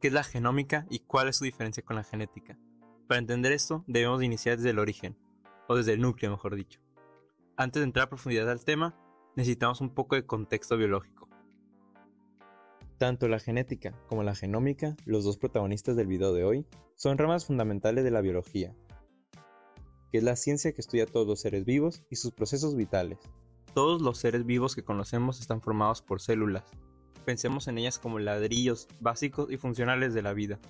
qué es la genómica y cuál es su diferencia con la genética. Para entender esto, debemos iniciar desde el origen, o desde el núcleo mejor dicho. Antes de entrar a profundidad al tema, necesitamos un poco de contexto biológico. Tanto la genética como la genómica, los dos protagonistas del video de hoy, son ramas fundamentales de la biología, que es la ciencia que estudia a todos los seres vivos y sus procesos vitales. Todos los seres vivos que conocemos están formados por células. Pensemos en ellas como ladrillos básicos y funcionales de la vida.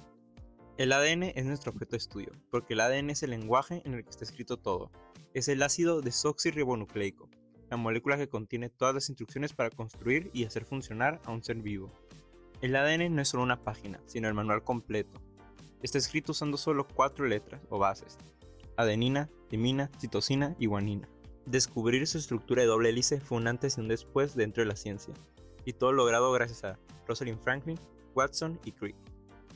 El ADN es nuestro objeto de estudio, porque el ADN es el lenguaje en el que está escrito todo. Es el ácido desoxirribonucleico, la molécula que contiene todas las instrucciones para construir y hacer funcionar a un ser vivo. El ADN no es solo una página, sino el manual completo. Está escrito usando solo 4 letras o bases: adenina, timina, citosina y guanina. Descubrir su estructura de doble hélice fue un antes y un después dentro de la ciencia, y todo logrado gracias a Rosalind Franklin, Watson y Crick.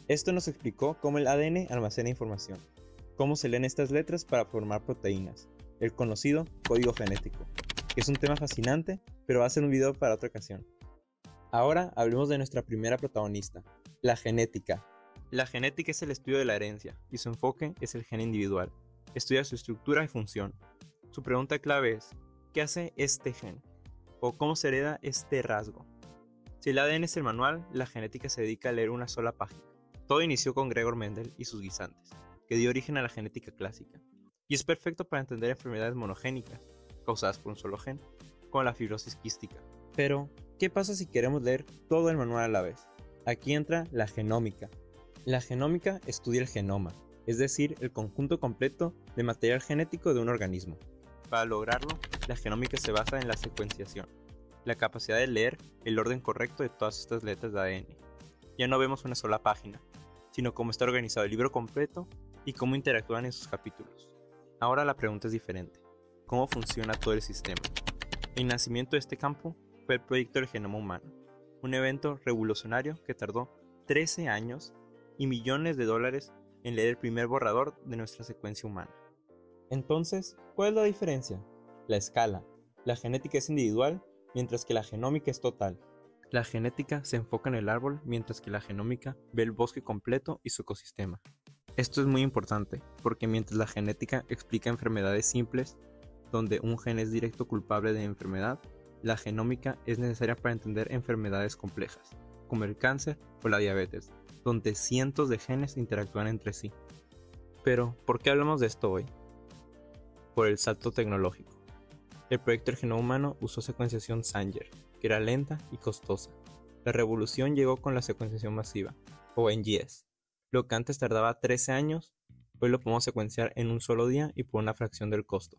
Esto nos explicó cómo el ADN almacena información, cómo se leen estas letras para formar proteínas, el conocido código genético, que es un tema fascinante, pero va a ser un video para otra ocasión. Ahora hablemos de nuestra primera protagonista, la genética. La genética es el estudio de la herencia, y su enfoque es el gen individual. Estudia su estructura y función. Su pregunta clave es, ¿qué hace este gen? ¿O cómo se hereda este rasgo? Si el ADN es el manual, la genética se dedica a leer una sola página. Todo inició con Gregor Mendel y sus guisantes, que dio origen a la genética clásica, y es perfecto para entender enfermedades monogénicas, causadas por un solo gen, como la fibrosis quística. Pero, ¿qué pasa si queremos leer todo el manual a la vez? Aquí entra la genómica. La genómica estudia el genoma, es decir, el conjunto completo de material genético de un organismo. Para lograrlo, la genómica se basa en la secuenciación, la capacidad de leer el orden correcto de todas estas letras de ADN. Ya no vemos una sola página, sino cómo está organizado el libro completo y cómo interactúan en sus capítulos. Ahora la pregunta es diferente: ¿cómo funciona todo el sistema? El nacimiento de este campo fue el proyecto del genoma humano, un evento revolucionario que tardó 13 años y millones de dólares en leer el primer borrador de nuestra secuencia humana. Entonces, ¿cuál es la diferencia? La escala. La genética es individual, mientras que la genómica es total. La genética se enfoca en el árbol, mientras que la genómica ve el bosque completo y su ecosistema. Esto es muy importante, porque mientras la genética explica enfermedades simples, donde un gen es directo culpable de enfermedad, la genómica es necesaria para entender enfermedades complejas, como el cáncer o la diabetes, donde cientos de genes interactúan entre sí. Pero, ¿por qué hablamos de esto hoy? Por el salto tecnológico. El proyecto del genoma humano usó secuenciación Sanger, que era lenta y costosa. La revolución llegó con la secuenciación masiva, o NGS. Lo que antes tardaba 13 años, hoy lo podemos secuenciar en un solo día y por una fracción del costo.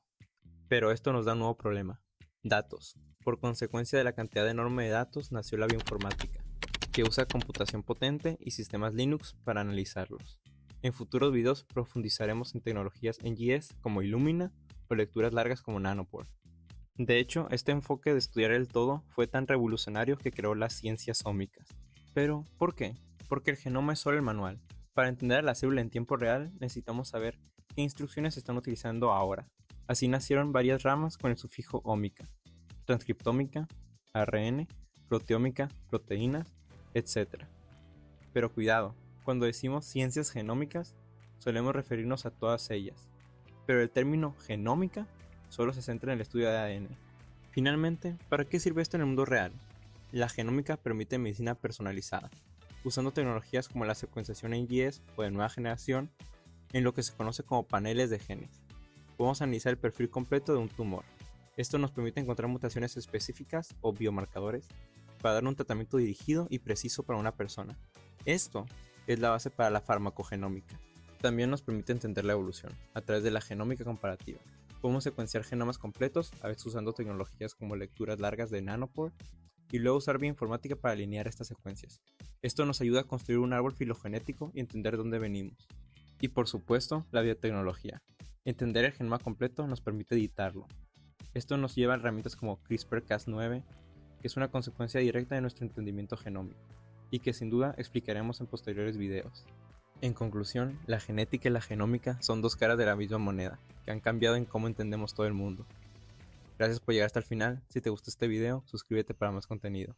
Pero esto nos da un nuevo problema: datos. Por consecuencia de la cantidad enorme de datos nació la bioinformática, que usa computación potente y sistemas Linux para analizarlos. En futuros videos profundizaremos en tecnologías NGS como Illumina o lecturas largas como Nanopore. De hecho, este enfoque de estudiar el todo fue tan revolucionario que creó las ciencias ómicas. Pero, ¿por qué? Porque el genoma es solo el manual. Para entender a la célula en tiempo real, necesitamos saber qué instrucciones se están utilizando ahora. Así nacieron varias ramas con el sufijo ómica: transcriptómica, ARN, proteómica, proteínas, etc. Pero cuidado, cuando decimos ciencias genómicas, solemos referirnos a todas ellas. Pero el término genómica solo se centra en el estudio de ADN. Finalmente, ¿para qué sirve esto en el mundo real? La genómica permite medicina personalizada, usando tecnologías como la secuenciación NGS o de nueva generación, en lo que se conoce como paneles de genes. Podemos analizar el perfil completo de un tumor. Esto nos permite encontrar mutaciones específicas o biomarcadores para dar un tratamiento dirigido y preciso para una persona. Esto es la base para la farmacogenómica. También nos permite entender la evolución a través de la genómica comparativa. Podemos secuenciar genomas completos, a veces usando tecnologías como lecturas largas de Nanopore, y luego usar bioinformática para alinear estas secuencias. Esto nos ayuda a construir un árbol filogenético y entender dónde venimos. Y por supuesto, la biotecnología. Entender el genoma completo nos permite editarlo. Esto nos lleva a herramientas como CRISPR-Cas9, que es una consecuencia directa de nuestro entendimiento genómico, y que sin duda explicaremos en posteriores videos. En conclusión, la genética y la genómica son dos caras de la misma moneda, que han cambiado en cómo entendemos todo el mundo. Gracias por llegar hasta el final. Si te gustó este video, suscríbete para más contenido.